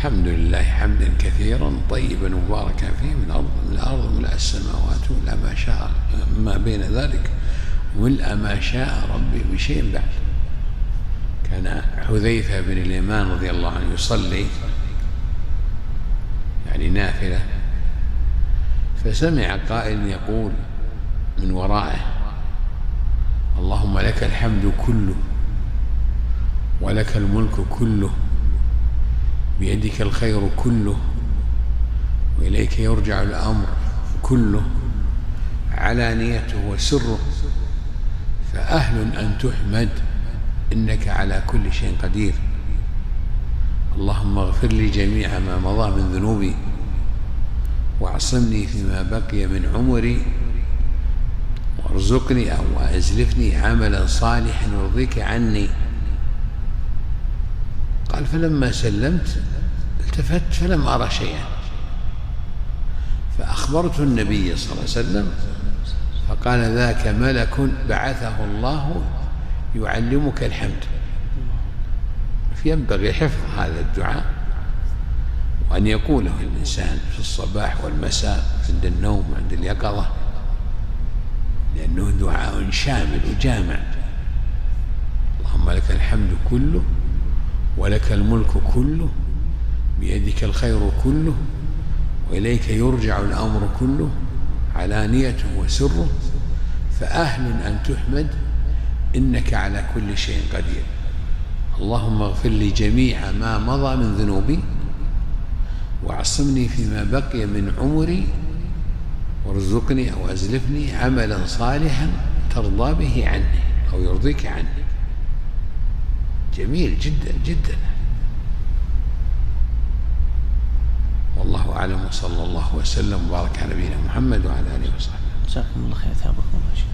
الحمد لله حمدا كثيرا طيبا مباركا فيه من الأرض ملء السماوات ملء ما شاء ما بين ذلك ملء ما شاء ربي من شيء بعد. كان حذيفة بن اليمان رضي الله عنه يصلي يعني نافلة، فسمع قائل يقول من ورائه: اللهم لك الحمد كله ولك الملك كله بيدك الخير كله وإليك يرجع الأمر كله علانيته وسره فأهل أن تحمد إنك على كل شيء قدير. اللهم اغفر لي جميع ما مضى من ذنوبي واعصمني فيما بقي من عمري وارزقني أو أزلفني عملا صالحا يرضيك عني. قال: فلما سلمت التفت فلم أرى شيئا، فأخبرت النبي صلى الله عليه وسلم فقال: ذاك ملك بعثه الله يعلمك الحمد. فينبغي حفظ هذا الدعاء وأن يقوله الإنسان في الصباح والمساء عند النوم وعند اليقظة، لأنه دعاء شامل وجامع. اللهم لك الحمد كله ولك الملك كله بيدك الخير كله وإليك يرجع الأمر كله علانيته وسره فأهل أن تحمد إنك على كل شيء قدير. اللهم اغفر لي جميع ما مضى من ذنوبي واعصمني فيما بقي من عمري وارزقني أو أزلفني عملا صالحا ترضى به عني أو يرضيك عني. جميل جدا جدا. والله أعلم، وصلى الله وسلم وبارك على نبينا محمد وعلى آله وصحبه. جزاكم الله خير، ثابكم الله شيخ.